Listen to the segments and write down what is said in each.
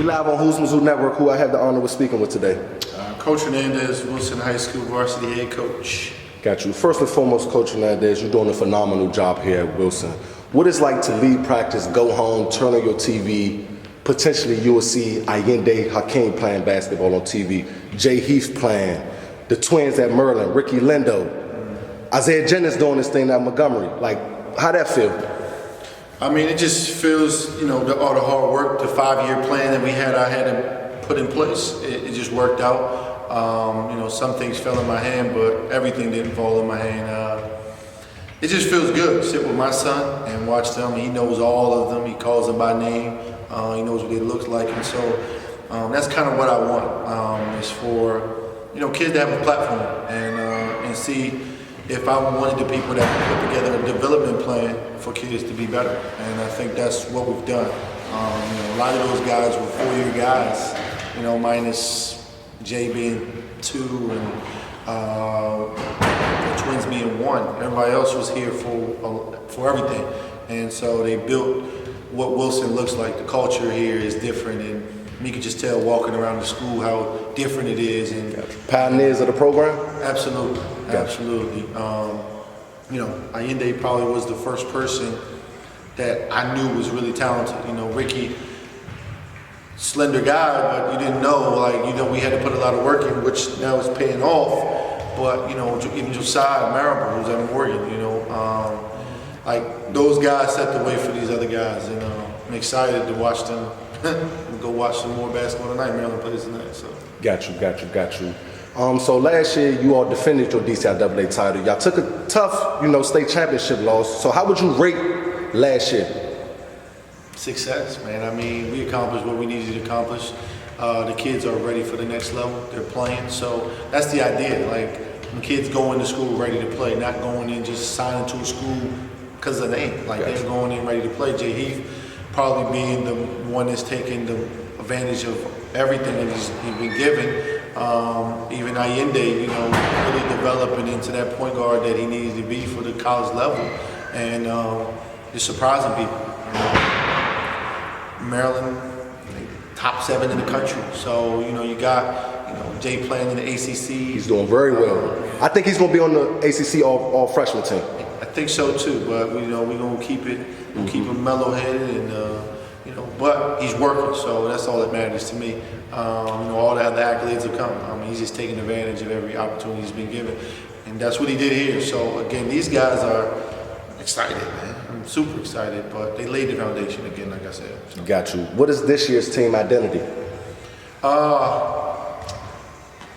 We live on Who's Mizzou Network, who I have the honor of speaking with today. Coach Menendez, Wilson High School varsity head coach. Got you. First and foremost, Coach Menendez, you're doing a phenomenal job here at Wilson. What it's like to leave practice, go home, turn on your TV, potentially you will see Allende Hakeem playing basketball on TV, Jay Heath playing, the twins at Maryland, Ricky Lindo, Isaiah Jennings doing this thing at Montgomery. Like, how that feel? I mean, it just feels, all the hard work, the 5-year plan that I had to put in place, it just worked out. Some things fell in my hand, but everything didn't fall in my hand. It just feels good to sit with my son and watch them. He knows all of them. He calls them by name. He knows what they look like. And so that's kind of what I want, is for, kids to have a platform and see if I'm one of the people that can put together a development plan for kids to be better. And I think that's what we've done. A lot of those guys were 4-year guys, minus Jay being 2 and the twins being 1. Everybody else was here for everything. And so they built what Wilson looks like. The culture here is different, and you can just tell walking around the school how different it is. And pioneers of the program? Absolutely, absolutely. Allende probably was the first person that I knew was really talented. Ricky, slender guy, but you didn't know, we had to put a lot of work in, which now is paying off. But, even Josiah Marable, who's at Morgan, those guys set the way for these other guys. And I'm excited to watch them. Go watch some more basketball tonight. Maryland plays tonight. So. Got you. So last year, you all defended your DCI Double A title. Y'all took a tough, state championship loss. So how would you rate last year? Success, man. I mean, we accomplished what we needed to accomplish. The kids are ready for the next level. They're playing. So that's the idea. When kids go into school ready to play, not going in just signing to a school because of the name. They're going in ready to play. Jay Heath probably being the one that's taking the advantage of everything that he's been given. Even Allende, really developing into that point guard that he needs to be for the college level. And it's surprising people. Maryland, top 7 in the country. So, you got, Jay playing in the ACC. He's doing very well. I think he's going to be on the ACC all freshman team. I think so too, but we're going to keep it, keep him mellow-headed and, but he's working, so that's all that matters to me. All the other accolades have come. He's just taking advantage of every opportunity he's been given. And that's what he did here. So, again, these guys are excited, man. I'm super excited, but they laid the foundation again, like I said. So. Got you. What is this year's team identity?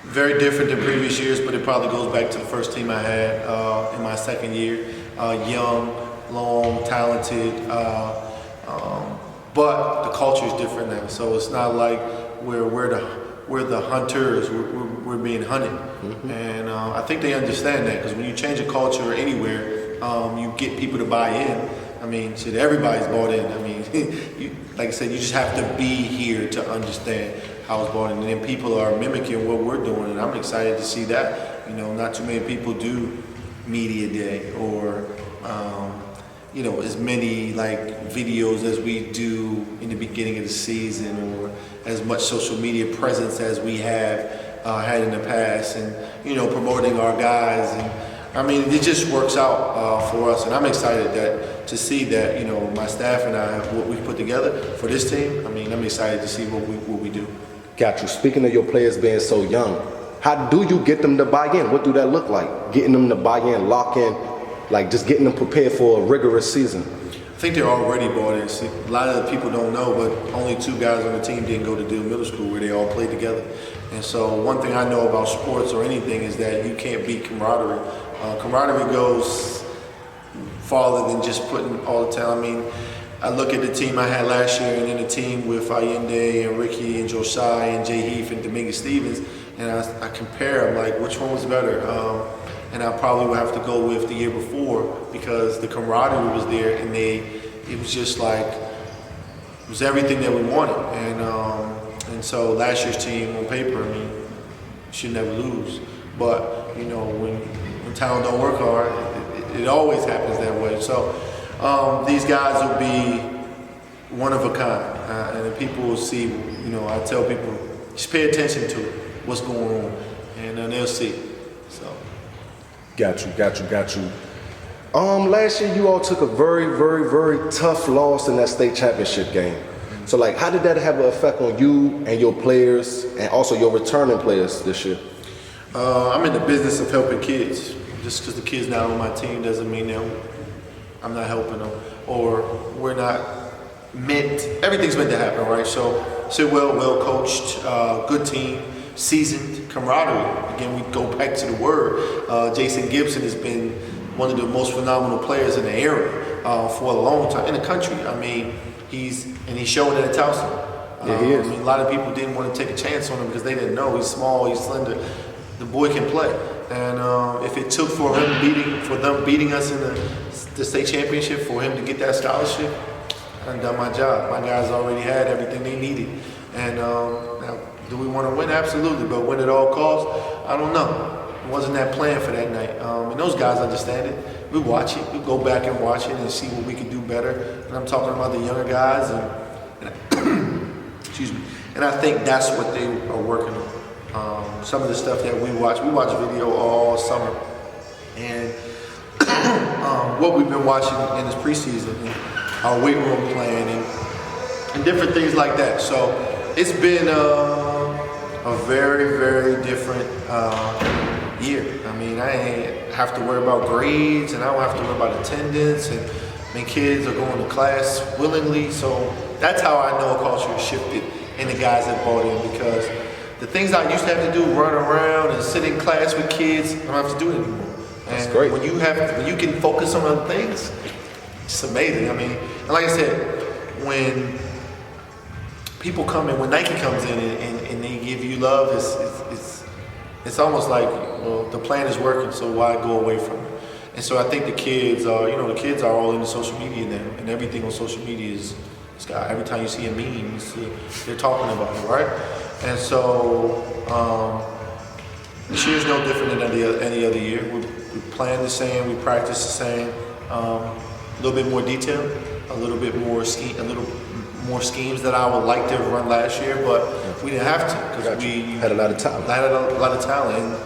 Very different than previous years, but it probably goes back to the first team I had in my second year. Young, long, talented, but the culture is different now. So it's not like we're the hunters, we're being hunted. Mm-hmm. And I think they understand that, because when you change a culture anywhere, you get people to buy in. Everybody's bought in. Like I said, you just have to be here to understand how it's bought in. And then people are mimicking what we're doing, and I'm excited to see that. Not too many people do media day or, as many videos as we do in the beginning of the season, or as much social media presence as we have had in the past, and, promoting our guys. And it just works out for us, and I'm excited to see that, my staff and I, what we've put together for this team. I'm excited to see what we do. Got you. Speaking of your players being so young, how do you get them to buy in? What do that look like? Getting them to buy in, lock in, just getting them prepared for a rigorous season? I think they're already bought in. See, a lot of the people don't know, but only 2 guys on the team didn't go to Dillon Middle School, where they all played together. And so one thing I know about sports or anything is that you can't beat camaraderie. Camaraderie goes farther than just putting all the talent. I look at the team I had last year, and then the team with Allende and Ricky and Josiah and Jay Heath and Dominguez Stevens, and I compare them, which one was better? And I probably would have to go with the year before, because the camaraderie was there, and it was just it was everything that we wanted. And so last year's team on paper, you should never lose. But when talent don't work hard, it always happens that way. So these guys will be one of a kind. and then people will see. I tell people just pay attention to what's going on, and then they'll see. So. Got you. Last year you all took a very, very, very tough loss in that state championship game. So, like, how did that have an effect on you and your players, and also your returning players this year? I'm in the business of helping kids. Just because the kid's not on my team doesn't mean that I'm not helping them, or we're not meant. Everything's meant to happen, right? So, well coached, good team, seasoned, camaraderie. Again, we go back to the word. Jason Gibson has been one of the most phenomenal players in the area for a long time in the country. I mean, he's showing it at Towson. Yeah, he is. I mean, a lot of people didn't want to take a chance on him because they didn't know he's small, he's slender. The boy can play, and if it took for them beating us in the state championship for him to get that scholarship, I've done my job. My guys already had everything they needed, and now, do we want to win? Absolutely, but win at all costs? I don't know. It wasn't that plan for that night, and those guys understand it. We watch it. We go back and watch it and see what we can do better. And I'm talking about the younger guys, and excuse me. And I think that's what they are working on. Some of the stuff that we watch video all summer, and what we've been watching in this preseason, and our weight room plan, and different things like that. So it's been a very, very different year. I mean, I ain't have to worry about grades, and I don't have to worry about attendance, and kids are going to class willingly. So that's how I know a culture has shifted in the guys that bought in, because the things I used to have to do, run around and sit in class with kids, I don't have to do it anymore. That's and great. When you can focus on other things, it's amazing. I mean, and like I said, when people come in, when Nike comes in and they give you love, it's almost like, well, the plan is working, so why go away from it? And so I think the kids are all into social media now, and everything on social media is every time you see a meme, you see they're talking about it, right? And so this year's no different than any other year. We plan the same, we practice the same, a little bit more detail, a little more schemes that I would like to have run last year, but we didn't have to because we had a lot of talent. Had a lot of talent, and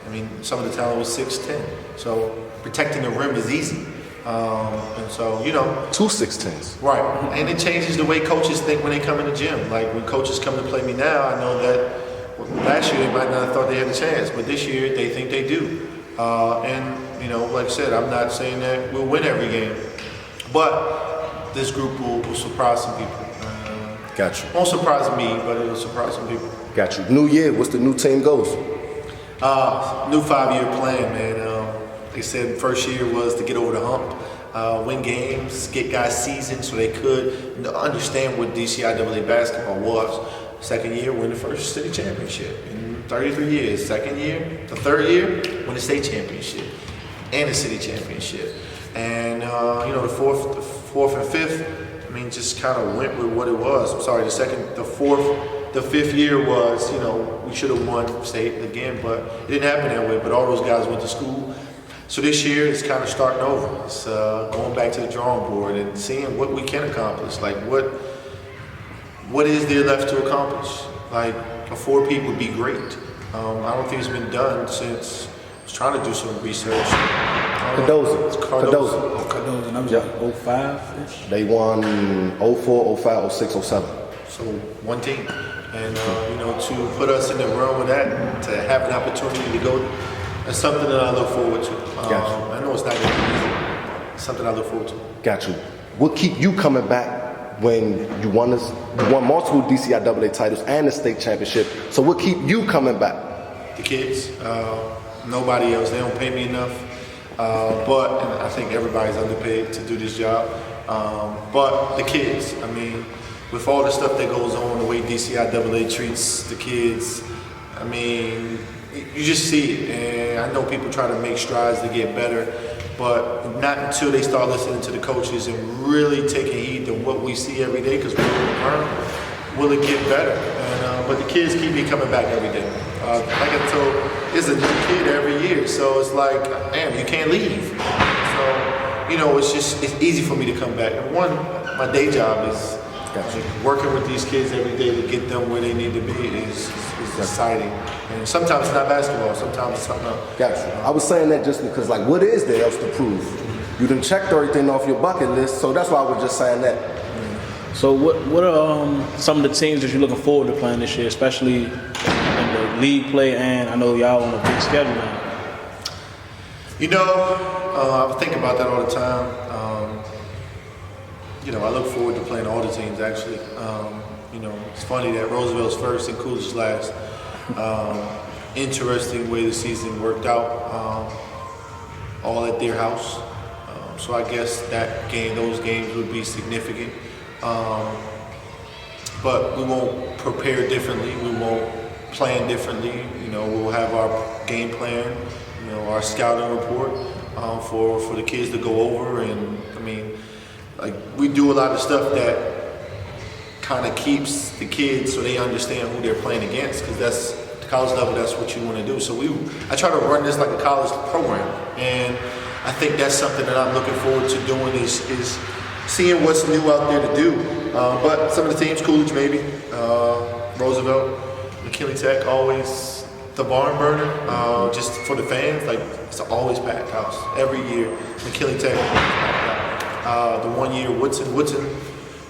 I mean, some of the talent was 6'10", so protecting the rim is easy. And so, 2 6'10s. Right, and it changes the way coaches think when they come in the gym. Like when coaches come to play me now, I know that last year they might not have thought they had a chance, but this year they think they do. And like I said, I'm not saying that we'll win every game, but this group will surprise some people. Got you. Won't surprise me, but it'll surprise some people. Got you. New year, what's the new team goals? New 5-year plan, man. They said first year was to get over the hump, win games, get guys seasoned so they could understand what DCI Double A basketball was. Second year, win the first city championship in 33 years. Second year, the third year, win the state championship and the city championship. And the fourth and fifth, just kind of went with what it was. I'm sorry, the fifth year was, we should have won state again, but it didn't happen that way. But all those guys went to school. So this year it's kind of starting over. It's going back to the drawing board and seeing what we can accomplish. Like what is there left to accomplish? Like a 4-peat would be great. I don't think it's been done since I was trying to do some research. Cardozo. Cardozo, and I was like 05-ish. They won 04, 05, 06, 07. So one team. And to put us in the realm of that, to have an opportunity to go, that's something that I look forward to. Gotcha. I know it's not going to be easy. It's something I look forward to. Got you. What keep you coming back when you won multiple DCI Double A titles and the state championship? So what keep you coming back? The kids. Nobody else. They don't pay me enough. But and I think everybody's underpaid to do this job. But the kids. With all the stuff that goes on, the way DCI Double A treats the kids, you just see it. And I know people try to make strides to get better, but not until they start listening to the coaches and really taking heed to what we see every day, because we're learn, will it get better. And but the kids keep me coming back every day. Like I told, it's a new kid every year, so it's like, damn, you can't leave. So, it's easy for me to come back. And one, my day job is Gotcha. I mean, working with these kids every day to get them where they need to be is exciting. And sometimes it's not basketball, sometimes it's something else. Gotcha. I was saying that just because, like, what is there else to prove? You done checked everything off your bucket list, so that's why I was just saying that. So what are some of the teams that you're looking forward to playing this year, especially in the league play, and I know y'all on a big schedule now? You know, I think about that all the time. You know, I look forward to playing all the teams, actually. You know, it's funny that Roosevelt's first and Coolidge's last. Interesting way the season worked out, all at their house. So I guess those games would be significant. But we won't prepare differently. We won't plan differently. You know, we'll have our game plan, you know, our scouting report for the kids to go over. And I mean, like, we do a lot of stuff that kind of keeps the kids so they understand who they're playing against, because that's the college level. That's what you want to do. So I try to run this like a college program, and I think that's something that I'm looking forward to doing is seeing what's new out there to do. But some of the teams, Coolidge maybe, Roosevelt, McKinley Tech, always the barn burner, just for the fans. Like, it's always packed house every year. McKinley Tech, the 1 year Woodson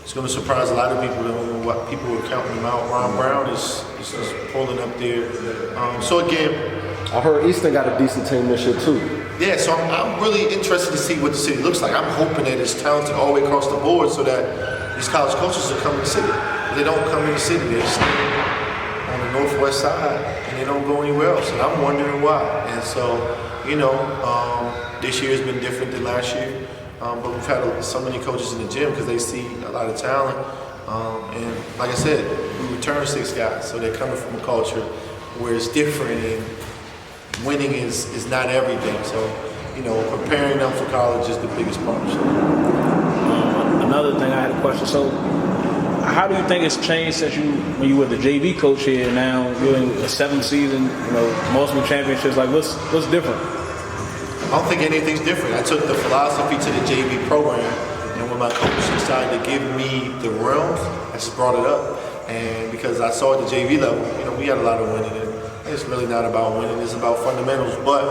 is going to surprise a lot of people. What people were counting them out. Ron Brown is pulling up there. So again, I heard Easton got a decent team this year too. yeah, so I'm really interested to see what the city looks like. I'm hoping that it's talented all the way across the board so that these college coaches will come to the city. If they don't come to the city, they stay on the northwest side and they don't go anywhere else. And I'm wondering why. And so, you know, this year has been different than last year. But we've had so many coaches in the gym because they see a lot of talent. And like I said, we return 6 guys, so they're coming from a culture where it's different and winning is not everything. So, you know, preparing them for college is the biggest part. Another thing, I had a question. So, how do you think it's changed since when you were the JV coach here? Now you're in the 7th season, you know, multiple championships. Like, what's different? I don't think anything's different. I took the philosophy to the JV program, and when my coach decided to give me the realms, I just brought it up. And because I saw at the JV level, you know, we had a lot of winning. And it's really not about winning; it's about fundamentals. But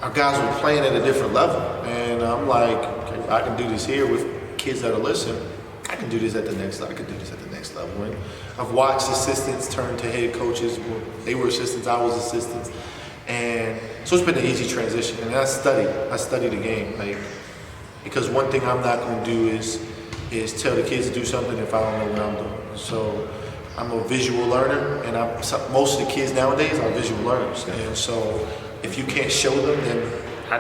our guys were playing at a different level, and I'm like, okay, I can do this here with kids that are listening. I can do this at the next level. I can do this at the next level. And I've watched assistants turn to head coaches. They were assistants. I was assistants. And so it's been an easy transition, and I study the game, like, because one thing I'm not going to do is tell the kids to do something if I don't know what I'm doing. So I'm a visual learner, and most of the kids nowadays are visual learners, and so if you can't show them, then how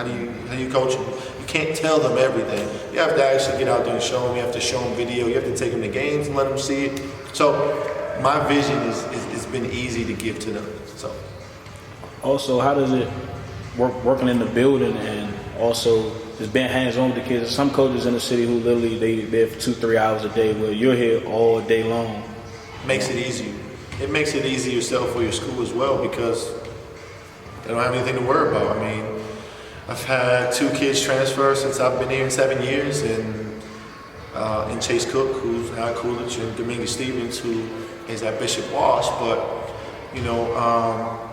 do you coach them? You can't tell them everything. You have to actually get out there and show them. You have to show them video. You have to take them to games and let them see it. So my vision has been easy to give to them. So. Also, how does it working in the building and also just being hands-on with the kids? There's some coaches in the city who literally they're there for 2-3 hours a day, where you're here all day long. Makes it easier. It makes it easier yourself for your school as well, because they don't have anything to worry about. I mean, I've had 2 kids transfer since I've been here in 7 years, and Chase Cook, who's now at Coolidge, and Dominguez Stevens, who is at Bishop Walsh. But, you know,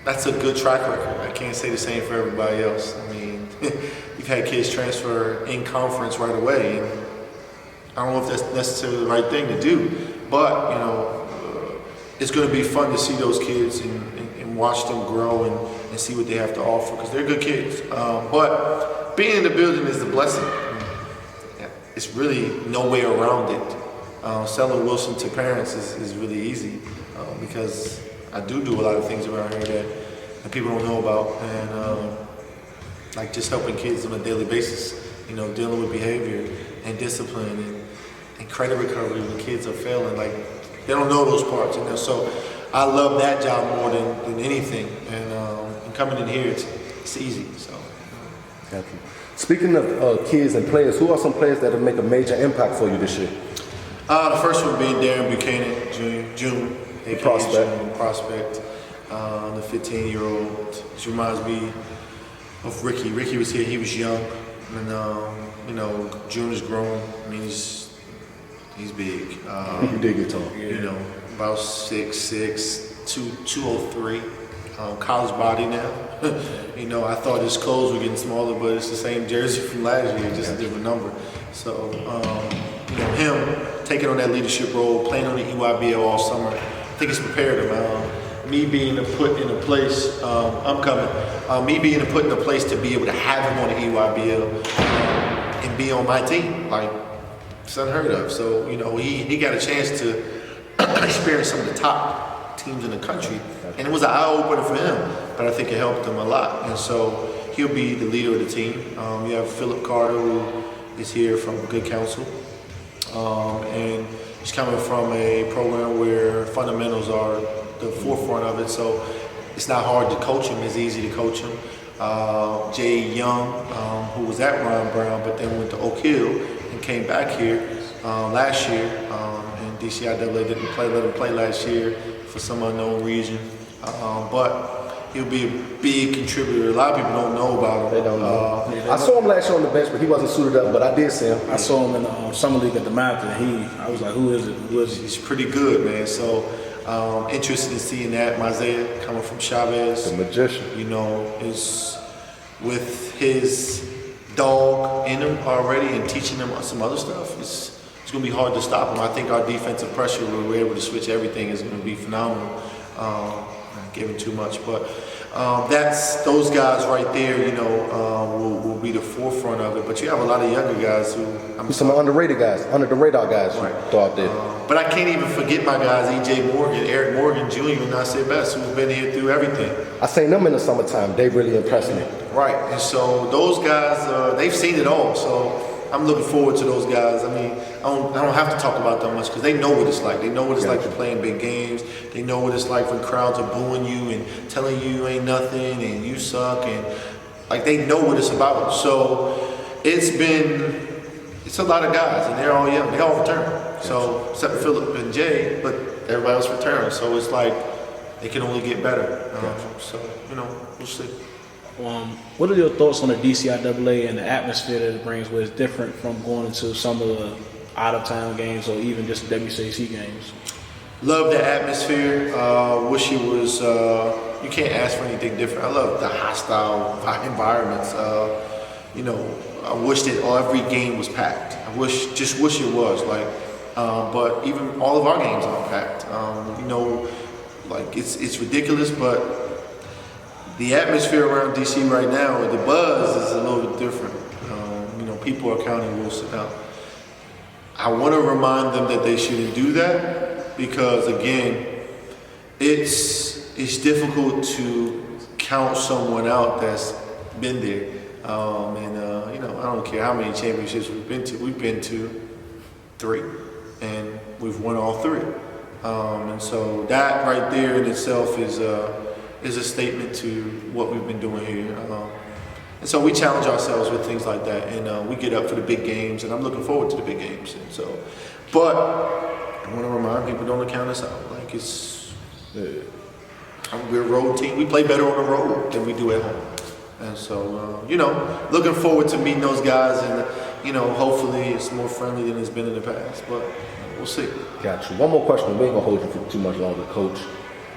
that's a good track record. I can't say the same for everybody else. I mean, we've had kids transfer in conference right away, and I don't know if that's necessarily the right thing to do, but, you know, it's going to be fun to see those kids and watch them grow and see what they have to offer, because they're good kids. But being in the building is a blessing. It's really no way around it. Selling Wilson to parents is really easy, because I do a lot of things around here that people don't know about, and like just helping kids on a daily basis, you know, dealing with behavior and discipline and credit recovery when kids are failing. Like, they don't know those parts, you know. So I love that job more than anything, and coming in here, it's easy. So. Gotcha. Speaking of kids and players, who are some players that have made a major impact for you this year? The first one being Darren Buchanan, June. Prospect, the 15-year-old. She reminds me of Ricky. Ricky was here, he was young, and you know, June is grown. I mean, he's He's big. You did get tall. You know, about 6'6", 203. College body now. You know, I thought his clothes were getting smaller, but it's the same jersey from last year, just a different number. So, you know, him taking on that leadership role, playing on the EYBL all summer, I think it's prepared him. Me being put in a place, me being put in a place to be able to have him on the EYBL and be on my team, like, it's unheard of. So, you know, he got a chance to experience some of the top teams in the country, and it was an eye-opener for him, but I think it helped him a lot. And so he'll be the leader of the team. You have Philip Carter, who is here from Good Counsel, and he's coming from a program where fundamentals are the forefront of it, so it's not hard to coach him, it's easy to coach him. Jay Young, who was at Ron Brown, but then went to Oak Hill and came back here last year, and DCI Double A didn't let him play last year for some unknown reason, but he'll be a big contributor. A lot of people don't know about him. They don't know. I saw him last year on the bench, but he wasn't suited up, but I did see him. I saw him in the Summer League at the Mountain. I was like, who is it? He's pretty good, man. So interested in seeing that. Isaiah coming from Chavez. The magician. You know, is with his dog in him already and teaching him some other stuff. It's going to be hard to stop him. I think our defensive pressure, where we're able to switch everything, is going to be phenomenal. Not giving too much, but that's those guys right there. You know, will be the forefront of it. But you have a lot of younger guys who Some underrated guys, under the radar guys right. who throw out there. But I can't even forget my guys, E.J. Morgan, Eric Morgan Jr., and Nasir Best, who've been here through everything. I seen them in the summertime. They really impressed me. Right, and so those guys, they've seen it all. So I'm looking forward to those guys. I mean, I don't have to talk about them much because they know what it's like. They know what it's like to play in big games. They know what it's like when crowds are booing you and telling you ain't nothing and you suck, and like they know what it's about. So it's a lot of guys, and they're all young. They all return. So except Philip and Jay, but everybody else returns. So it's like they can only get better. So you know, we'll see. What are your thoughts on the DCI Double A and the atmosphere that it brings, where it's different from going into some of the out-of-town games or even just WCAC games? Love the atmosphere. Wish it was, you can't ask for anything different. I love the hostile environments. You know, I wish that every game was packed. Just wish it was. Like, but even all of our games aren't packed. You know, like it's ridiculous, but the atmosphere around DC right now, the buzz is a little bit different. You know, people are counting Wilson out. I want to remind them that they shouldn't do that because, again, it's difficult to count someone out that's been there. You know, I don't care how many championships we've been to. We've been to 3, and we've won all 3. And so that right there in itself is a statement to what we've been doing here. And so we challenge ourselves with things like that, and we get up for the big games, and I'm looking forward to the big games. And so, but I want to remind people, don't count us out. Like we're a road team. We play better on the road than we do at home. And so, you know, looking forward to meeting those guys, and you know, hopefully it's more friendly than it's been in the past. But we'll see. Got you. One more question. We ain't gonna hold you for too much longer, Coach.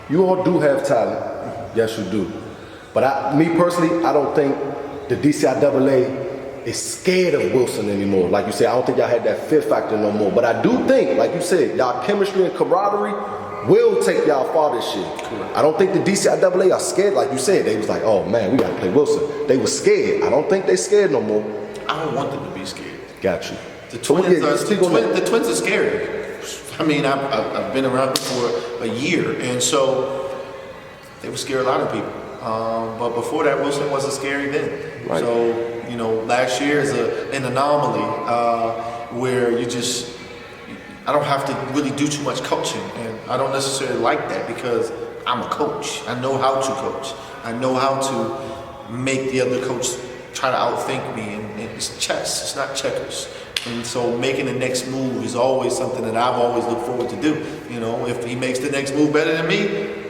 You all do have talent. Yes, you do. But me personally, I don't think the DCI Double A is scared of Wilson anymore. Like you said, I don't think y'all had that fear factor no more. But I do think, like you said, y'all chemistry and camaraderie will take y'all far this year. I don't think the DCI Double A are scared. Like you said, they was like, oh man, we gotta play Wilson. They were scared. I don't think they scared no more. I don't want them to be scared. Got you. The Twins are scary. I mean, I've been around for a year, and so they would scare a lot of people. But before that, Wilson wasn't scary then. Right. So, you know, last year is an anomaly where I don't have to really do too much coaching, and I don't necessarily like that because I'm a coach. I know how to coach. I know how to make the other coach try to outthink me, and it's chess. It's not checkers. And so making the next move is always something that I've always looked forward to do. You know, if he makes the next move better than me,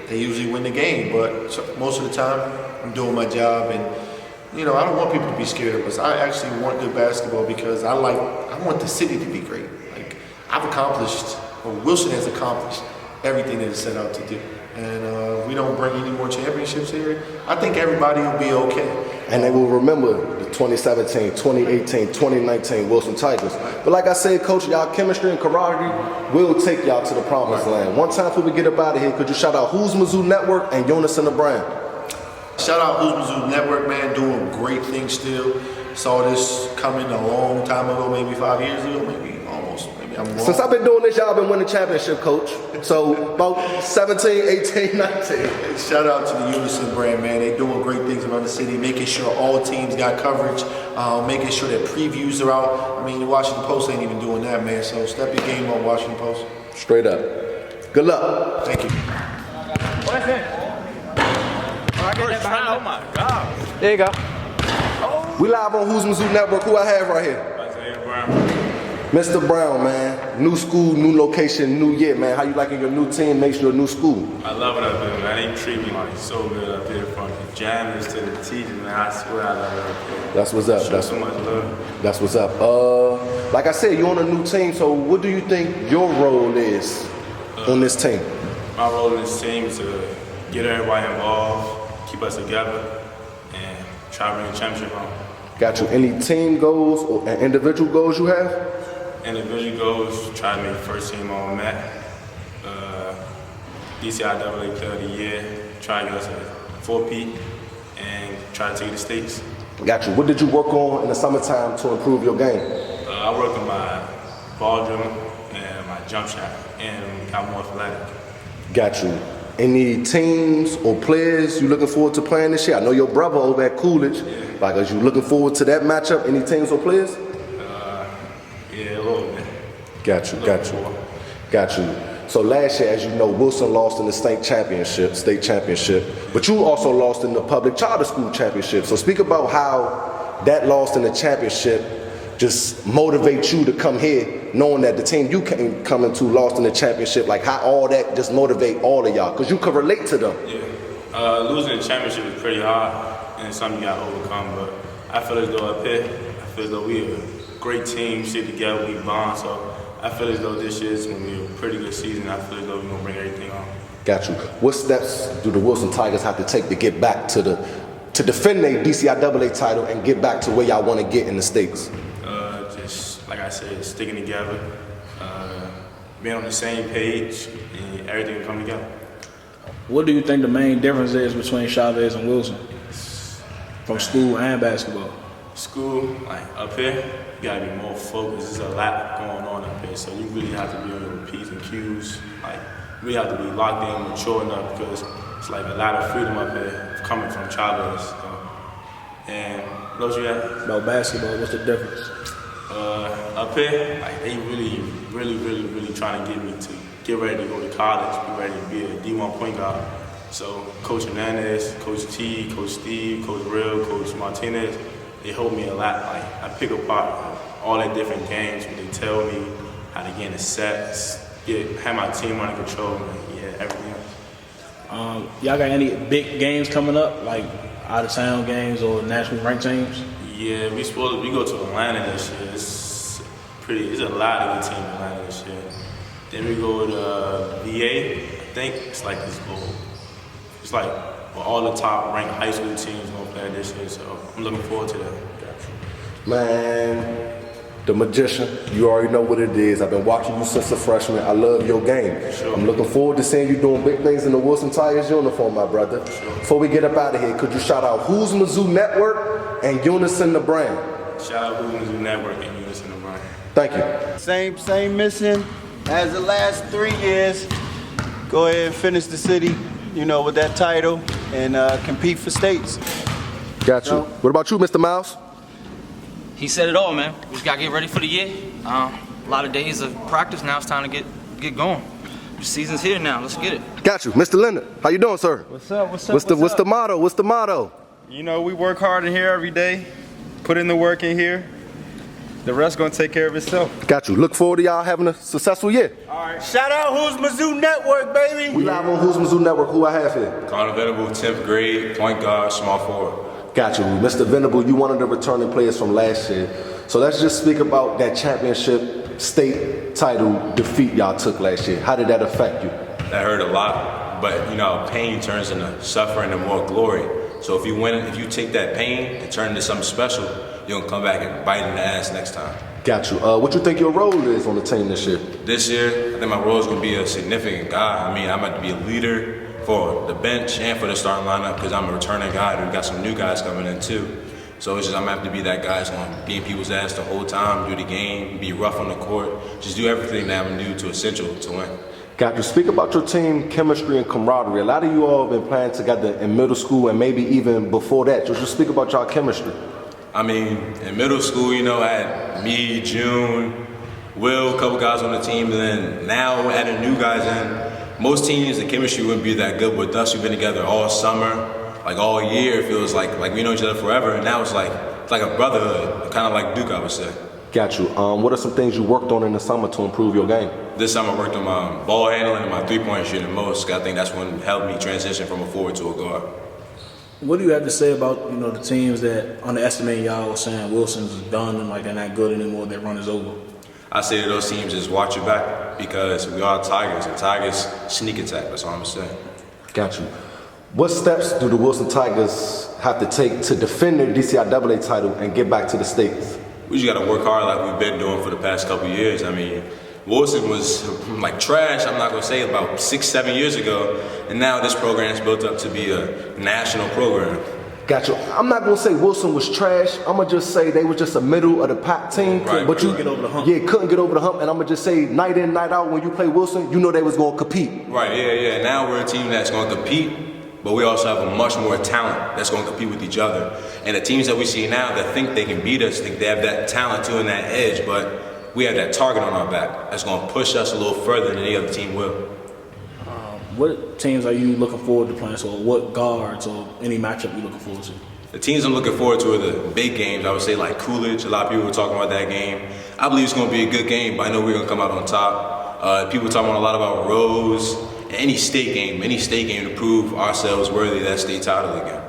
they usually win the game. But most of the time, I'm doing my job, and you know, I don't want people to be scared of us. I actually want good basketball because I want the city to be great. Like, I've accomplished, or Wilson has accomplished everything that it's set out to do. And if we don't bring any more championships here, I think everybody will be okay. And they will remember the 2017, 2018, 2019 Wilson Tigers. But like I said, Coach, y'all chemistry and camaraderie will take y'all to the promised land. One time before we get up out of here, could you shout out Who's Mizzou Network and Jonas and the Brand? Shout out Who's Mizzou Network, man, doing great things still. Saw this coming a long time ago, maybe 5 years ago, maybe almost. Maybe I'm wrong. Since I've been doing this, y'all been winning championship, Coach. So about 17, 18, 19. Shout out to the Unison brand, man. They doing great things around the city, making sure all teams got coverage, making sure that previews are out. I mean, the Washington Post ain't even doing that, man. So step your game on Washington Post. Straight up. Good luck. Thank you. What's it? Oh my God. There you go. We live on Who's Mizzou Network. Who I have right here? Mr. Brown, man. New school, new location, new year, man. How you liking your new team? Makes your new school. I love it up here, man. They treat me like so good up here, from the jammers to the teachers, man. I swear I love it up here. That's what's up. Show so much love. That's what's up. Like I said, you're on a new team, so what do you think your role is on this team? My role in this team is to get everybody involved, keep us together, and try to bring a championship home. Got you. Any team goals or individual goals you have? Individual goals, try to make first team all Met. DCI Double A Player of the Year, try to get us a 4P, and try to take the States. Got you. What did you work on in the summertime to improve your game? I work on my ball dribbling and my jump shot, and got more athletic. Got you. Any teams or players you looking forward to playing this year? I know your brother over at Coolidge. Yeah. Like, are you looking forward to that matchup? Any teams or players? Yeah, a little bit. Got you. So last year, as you know, Wilson lost in the state championship, but you also lost in the public charter school championship. So speak about how that loss in the championship just motivates you to come here, knowing that the team you came coming to lost in the championship, like how all that just motivate all of y'all, because you can relate to them. Yeah, losing the championship is pretty hard, and it's something you got to overcome, but I feel as though up here, I feel as though we a great team, sit together, we bond, so I feel as though this year is going to be a pretty good season. I feel as though we're going to bring everything on. Got you. What steps do the Wilson Tigers have to take to get back to defend their DCI Double A title and get back to where y'all want to get in the States? Just, like I said, sticking together, being on the same page, and everything will come together. What do you think the main difference is between Chavez and Wilson from school and basketball? School, like up here, you gotta be more focused. There's a lot going on up here, so you really have to be on your P's and Q's. Like, we have to be locked in, mature enough, because it's like a lot of freedom up here coming from Chavez. And what else you have? About basketball, what's the difference? Up here, like they really trying to get me to get ready to go to college, be ready to be a D1 point guard. So Coach Menendez, Coach T, Coach Steve, Coach Real, Coach Martinez, they help me a lot. Like, I pick apart all their different games, where they tell me how to get in the sets, have my team under control, and everything else. Y'all got any big games coming up, like out of town games or national ranked teams? Yeah, we go to Atlanta this year. It's a lot of good teams in Atlanta this year. Then we go to VA. I think it's like this goal. It's like all the top ranked high school teams gonna play this year, so I'm looking forward to that. Man, the magician, you already know what it is. I've been watching you since a freshman. I love your game. Sure. I'm looking forward to seeing you doing big things in the Wilson Tigers uniform, my brother. Sure. Before we get up out of here, could you shout out Who's Mizzou Network and Unison the Brand? Shout out to the network and Unison the Brand. Thank you. Same mission as the last 3 years. Go ahead and finish the city, with that title and compete for states. Got you. What about you, Mr. Miles? He said it all, man. We just gotta get ready for the year. A lot of days of practice. Now it's time to get going. The season's here now. Let's get it. Got you. Mr. Leonard, how you doing, sir? What's up? What's the motto? What's the motto? We work hard in here every day, put in the work in here. The rest gonna take care of itself. Got you. Look forward to y'all having a successful year. All right. Shout out Who's Mizzou Network, baby. We live on Who's Mizzou Network. Who I have here? Connor Venable, 10th grade, point guard, small forward. Got you. Mr. Venable, you one of the returning players from last year. So let's just speak about that championship state title defeat y'all took last year. How did that affect you? That hurt a lot, but you know, pain turns into suffering and more glory. So if you win, if you take that pain and turn it into something special, you're gonna come back and bite in the ass next time. Got you. What you think your role is on the team this year? This year, I think my role is gonna be a significant guy. I mean, I'm about to be a leader for the bench and for the starting lineup because I'm a returning guy. We've got some new guys coming in too. So it's just I'm gonna have to be that guy that's gonna be in people's ass the whole time, do the game, be rough on the court, just do everything that I'm gonna do to essential to win. Got you. Speak about your team chemistry and camaraderie. A lot of you all have been playing together in middle school and maybe even before that. Just speak about y'all chemistry. I mean, in middle school, you know, I had me, June, Will, a couple guys on the team, and then now adding new guys in. Most teams, the chemistry wouldn't be that good. With us, we've been together all summer, like all year. It feels like we know each other forever, and now it's like a brotherhood, kind of like Duke, I would say. Got you. What are some things you worked on in the summer to improve your game? This summer I worked on my ball handling and my three-point shooting most. I think that's what helped me transition from a forward to a guard. What do you have to say about the teams that underestimate y'all, saying Wilson's done and like they're not good anymore, their run is over? I say to those teams, just watch your back because we are Tigers, and Tigers sneak attack. That's all I'm saying. Got you. What steps do the Wilson Tigers have to take to defend their DCI Double A title and get back to the States? We just got to work hard like we've been doing for the past couple of years. I mean, Wilson was like trash, I'm not going to say, about 6-7 years ago. And now this program is built up to be a national program. Got you. I'm not going to say Wilson was trash. I'm going to just say they were just a middle of the pack team. Right, but couldn't get over the hump. Yeah, couldn't get over the hump. And I'm going to just say night in, night out, when you play Wilson, you know they was going to compete. Right, yeah. Now we're a team that's going to compete, but we also have a much more talent that's going to compete with each other. And the teams that we see now that think they can beat us, think they have that talent too and that edge, but we have that target on our back that's going to push us a little further than any other team will. What teams are you looking forward to playing? So what guards or any matchup you looking forward to? The teams I'm looking forward to are the big games. I would say like Coolidge. A lot of people were talking about that game. I believe it's going to be a good game, but I know we're going to come out on top. People talking a lot about Rose. Any state game to prove ourselves worthy of that state title again.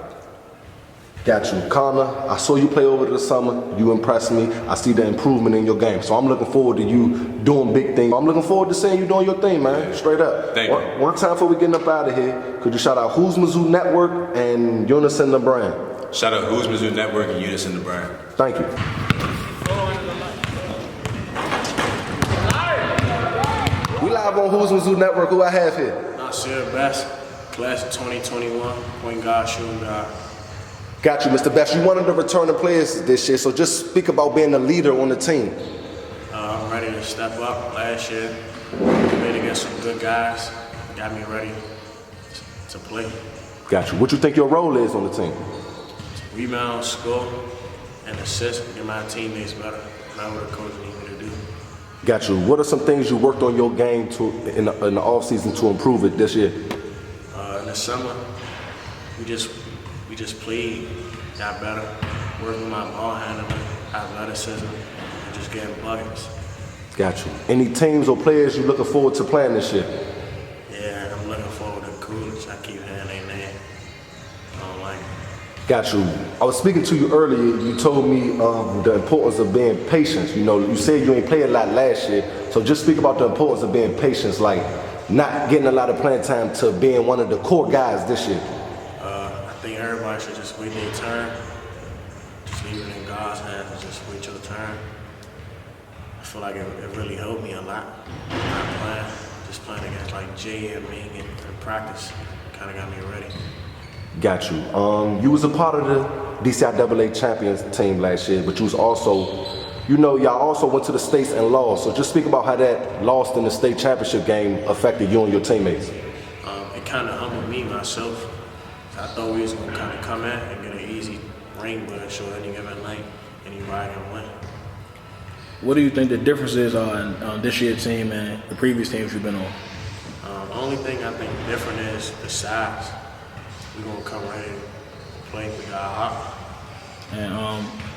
Got you. Connor, I saw you play over the summer. You impressed me. I see the improvement in your game. So I'm looking forward to you doing big things. I'm looking forward to seeing you doing your thing, man. Straight up. Thank you. One time before we get up out of here, could you shout out Who's Mizzou Network and Unison the Brand? Shout out Who's Mizzou Network and Unison the Brand. Thank you. We live on Who's Mizzou Network. Who I have here? Nasir Best, class of 2021, point guard, shooting guard. Got you, Mr. Best. You one of the returning players this year, so just speak about being a leader on the team. I'm ready to step up. Last year, played against some good guys, got me ready to play. Got you. What you think your role is on the team? Rebound, score, and assist, get my teammates better. Not what the coach needs me to do. Got you. What are some things you worked on your game in the offseason to improve it this year? In the summer, we just played, got better, worked with my ball handling, athleticism, and just getting buckets. Got you. Any teams or players you looking forward to playing this year? Yeah, I'm looking forward to Coolidge. I keep hearing their name. I don't like it. Got you. I was speaking to you earlier. You told me the importance of being patient. You know, you said you ain't played a lot last year, so just speak about the importance of being patient, like not getting a lot of playing time to being one of the core guys this year. I think everybody should just wait their turn. Just leave it in God's hands and just wait your turn. I feel like it really helped me a lot. Not playing against like Jay and Ming in practice kind of got me ready. Got you. You was a part of the DCI Double A champions team last year, but you was also, y'all also went to the States and lost. So just speak about how that loss in the state championship game affected you and your teammates. It kind of humbled me myself. I thought we was going to kind of come in and get an easy ring, but sure any given night, anybody can win. What do you think the difference is on this year's team and the previous teams you've been on? The only thing I think different is the size. We're going to come ready to play. We got hot. And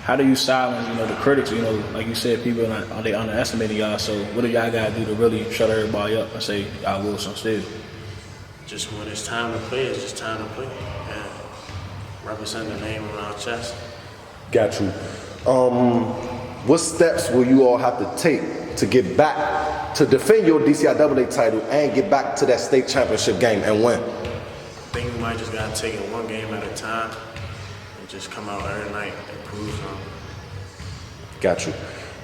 how do you silence, the critics? Like you said, people are they underestimating y'all. So what do y'all got to do to really shut everybody up and say y'all Wilson still? Just when it's time to play, it's just time to play. And represent the name on our chest. Got you. what steps will you all have to take to get back, to defend your DCI Double A title and get back to that state championship game and win? I think we might just gotta take it one game at a time and just come out every night and prove something. Got you.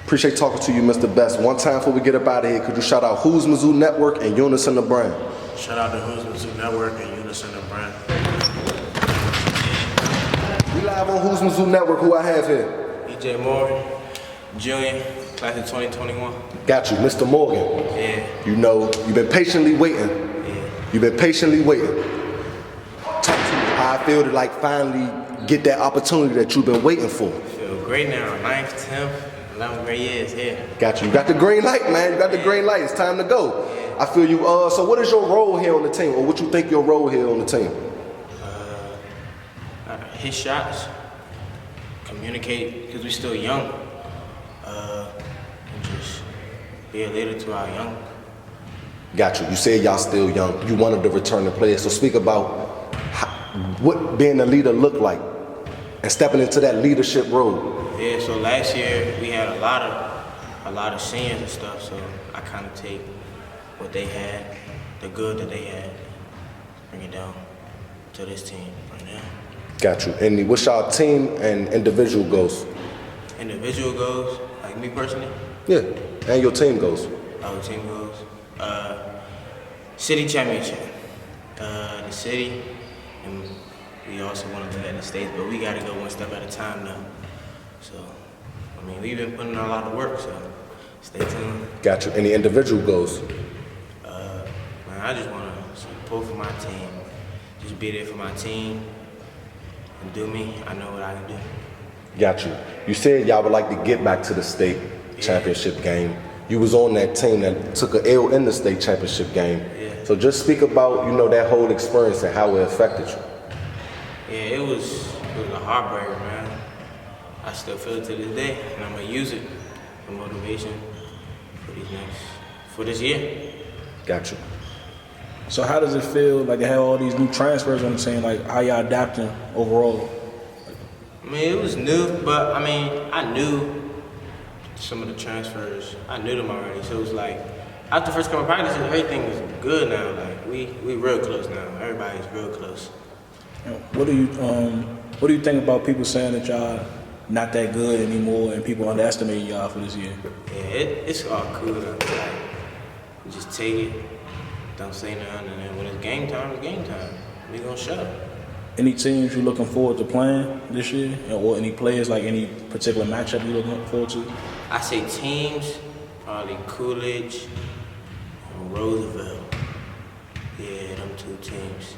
Appreciate talking to you, Mr. Best. One time before we get up out of here, could you shout out Who's Mizzou Network and Unison the Brand? Shout out to Who's Mizzou Network and Unison the Brand. We live on Who's Mizzou Network. Who I have here? EJ Morgan, Junior, class of 2021. Got you, Mr. Morgan. Yeah. You know, you've been patiently waiting. Yeah. You've been patiently waiting. Talk to me how I feel to like finally get that opportunity that you've been waiting for. Feel great now. 9th, 10th, 11th grade years here. Got you. You got the green light, man. You got the green light. It's time to go. I feel you. So what is your role here on the team, or what you think your role here on the team? Hit shots, communicate, because we're still young, and just be a leader to our young. Got you. You said y'all still young. You wanted to return the players. So speak about what being a leader look like and stepping into that leadership role. Yeah, so last year we had a lot of seniors and stuff, so I kind of take what they had, the good that they had, bring it down to this team right now. Got you. And what's y'all team and individual goals? Individual goals, like me personally? Yeah, and your team goals. Our team goals. City championship. The city, and we also want to do that in the States, but we got to go one step at a time now. So, I mean, we've been putting in a lot of work, so stay tuned. Got you. Any individual goals? Man, I just want to support for my team. Just be there for my team and do me. I know what I can do. Got you. You said y'all would like to get back to the state championship game. You was on that team that took an L in the state championship game. Yeah. So just speak about, you know, that whole experience and how it affected you. Yeah, it was a heartbreaker, man. I still feel it to this day, and I'm gonna use it for motivation for this year. Got you. So how does it feel like to have all these new transfers on the team? Like how y'all adapting overall? I mean, it was new, but I mean, I knew some of the transfers. I knew them already, so it was like after first couple of practices, everything was good now. Like we real close now. Everybody's real close. What do you think about people saying that y'all not that good anymore and people underestimating y'all for this year? Yeah, it's all cool. Like, you just take it, don't say nothing, and then when it's game time, we gonna shut up. Any teams you looking forward to playing this year, or any players like any particular matchup you looking forward to? I say teams, probably Coolidge and Roosevelt. Yeah, them two teams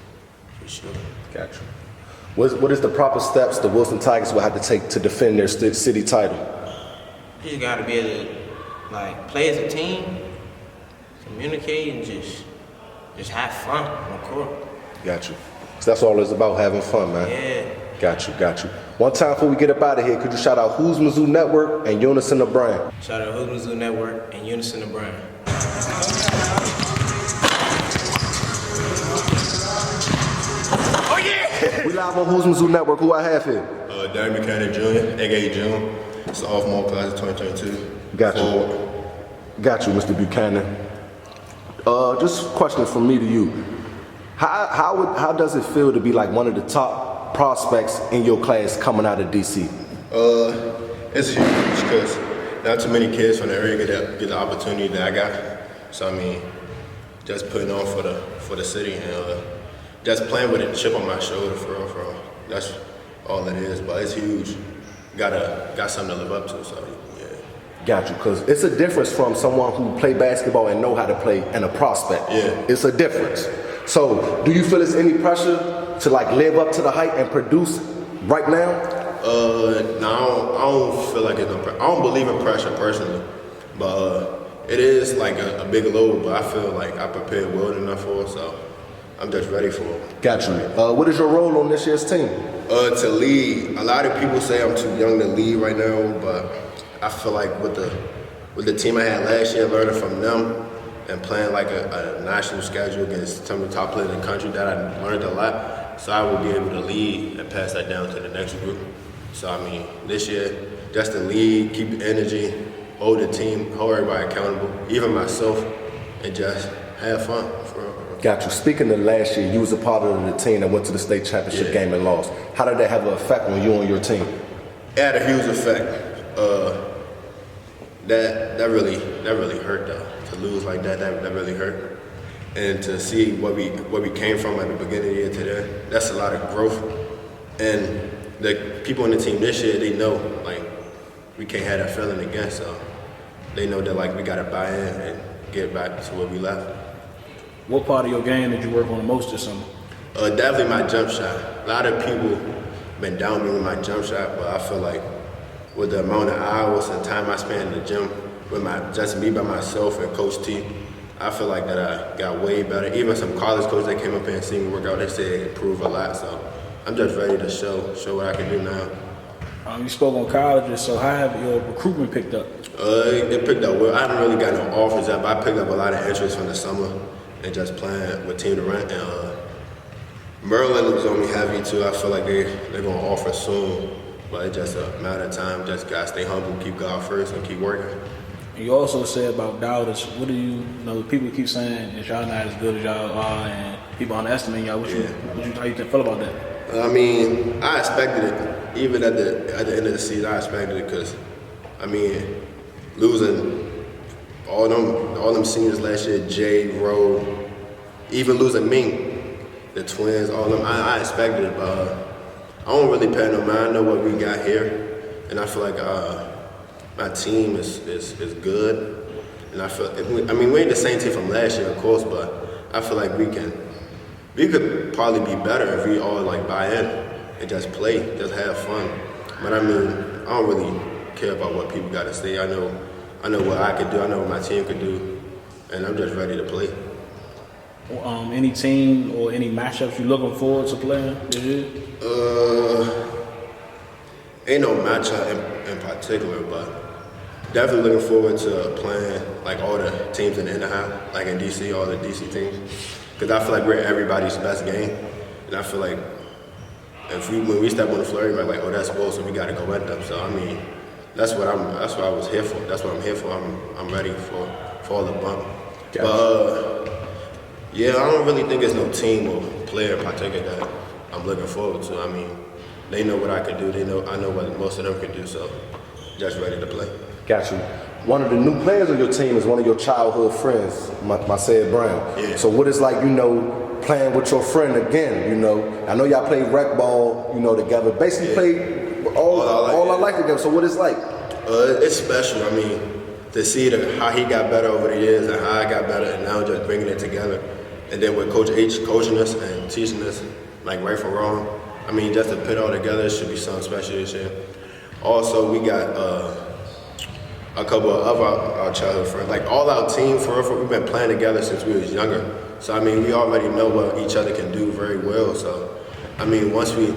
for sure. Got you. What is the proper steps the Wilson Tigers will have to take to defend their city title? You just gotta be able to like play as a team, communicate, and just have fun on the court. Got you. So that's all it's about, having fun, man. Yeah. Got you. One time before we get up out of here, could you shout out Who's Mizzou Network and Unison the Brand? Shout out Who's Mizzou Network and Unison the Brand. We live on Who's Mizzou Network. Who I have here? Darren Buchanan Jr., aka June. Sophomore class of 2022. Got you, Mr. Buchanan. Just a question from me to you. How does it feel to be like one of the top prospects in your class coming out of DC? It's huge because not too many kids from the area get the opportunity that I got. So I mean, just putting on for the city and just playing with a chip on my shoulder for real. That's all it is. But it's huge. Got something to live up to. So yeah. Got you, because it's a difference from someone who play basketball and know how to play and a prospect. Yeah. It's a difference. So, do you feel there's any pressure to like live up to the hype and produce right now? No, I don't feel like it's no pressure. I don't believe in pressure personally, but it is like a big load. But I feel like I prepared well enough for it, so I'm just ready for it. Got you. What is your role on this year's team? To lead. A lot of people say I'm too young to lead right now, but I feel like with the team I had last year, learning from them and playing like a national schedule against some of the top players in the country, that I learned a lot. So I will be able to lead and pass that down to the next group. So I mean, this year, just to lead, keep the energy, hold the team, hold everybody accountable, even myself, and just have fun. Got you. Speaking of last year, you was a part of the team that went to the state championship game and lost. How did that have an effect on you and your team? It had a huge effect. That really hurt though. To lose like that really hurt. And to see what we came from at the beginning of the year to there, that's a lot of growth. And the people on the team this year, they know like we can't have that feeling again. So they know that like we gotta buy in and get back to where we left. What part of your game did you work on the most this summer? Definitely my jump shot. A lot of people been down me with my jump shot, but I feel like with the amount of hours and time I spent in the gym with just me by myself and Coach T, I feel like that I got way better. Even some college coaches that came up here and seen me work out, they said it improved a lot. So I'm just ready to show what I can do now. You spoke on colleges, so how have your recruitment picked up? It picked up well. I haven't really got no offers yet, but I picked up a lot of interest from the summer and just playing with Team Durant. And Maryland was on me heavy too. I feel like they're gonna offer soon, but it's just a matter of time. Just gotta stay humble, keep God first, and keep working. You also said about doubters. What do you know? People keep saying that y'all not as good as y'all are, and people underestimate y'all. How you feel about that? I mean, I expected it. Even at the end of the season, I expected it because, I mean, losing all them seniors last year, Jay, Rowe, even losing Ming, the twins, all them, I expected it, but I don't really pay no mind. I know what we got here, and I feel like my team is good, and I feel. I mean, we ain't the same team from last year, of course, but I feel like we could probably be better if we all like buy in and just play, just have fun. But I mean, I don't really care about what people got to say. I know what I could do. I know what my team could do, and I'm just ready to play. Any team or any matchups you looking forward to playing this year? Ain't no matchup in particular, but definitely looking forward to playing like all the teams in the Anaheim, like in DC, all the DC teams, because I feel like we're everybody's best game, and I feel like when we step on the floor, everybody like, oh, that's Wilson, we got to go at them. So I mean, that's what I was here for. That's what I'm here for. I'm ready for all the bump. Gotcha. But yeah, I don't really think there's no team or player in particular that I'm looking forward to. I mean, they know what I can do. I know what most of them can do. So just ready to play. Got you. One of the new players on your team is one of your childhood friends, Marcel Brown. Yeah. So what is like, playing with your friend again, I know y'all played rec ball, together. Basically played all our life together. So what is like? It's special. I mean, to see how he got better over the years and how I got better, and now just bringing it together. And then with Coach H coaching us and teaching us, like right from wrong. I mean, just to put it all together, it should be something special this year. Also, we got a couple of our childhood friends. Like all our team, for real, we've been playing together since we was younger. So I mean, we already know what each other can do very well. So I mean, once we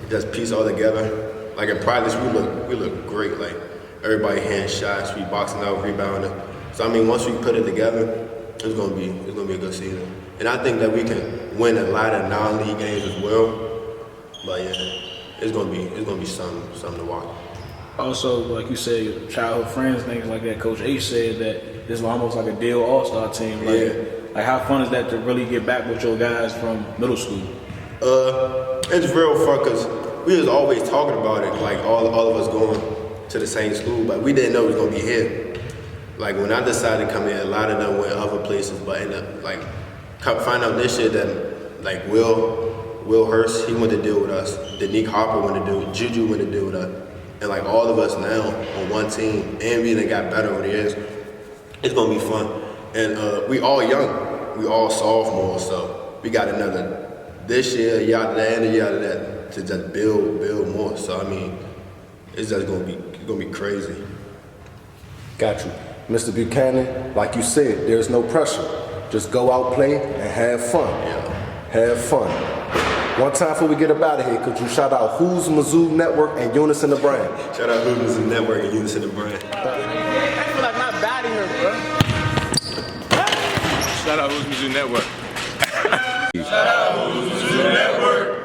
just piece all together, like in practice, we look great. Like everybody hitting shots, we boxing out, rebounding. So I mean, once we put it together, it's gonna be a good season. And I think that we can win a lot of non-league games as well. But yeah, it's gonna be something to watch. Also, like you said, your childhood friends, things like that. Coach H said that this is almost like a deal all-star team. Like how fun is that to really get back with your guys from middle school? It's real fun because we was always talking about it, like all of us going to the same school, but we didn't know it was gonna be here. Like when I decided to come here, a lot of them went other places, but ended up like find out this year that like Will Hurst, he went to deal with us. Danique Harper went to deal, Juju went to deal with us. And like all of us now on one team, and we done got better over the years. It's gonna be fun. And we all young, we all sophomores, so we got another this year, year after that, and a year after that to just build more. So I mean, it's just gonna be crazy. Got you. Mr. Buchanan, like you said, there's no pressure. Just go out, play, and have fun. Yeah. Have fun. One time before we get up out of here, could you shout out Who's Mizzou Network and Unison the Brand? Shout out Who's Mizzou Network and Unison the Brand. I feel like my body hurt, bro. Shout out Who's Mizzou Network. Shout out Mizzou Network.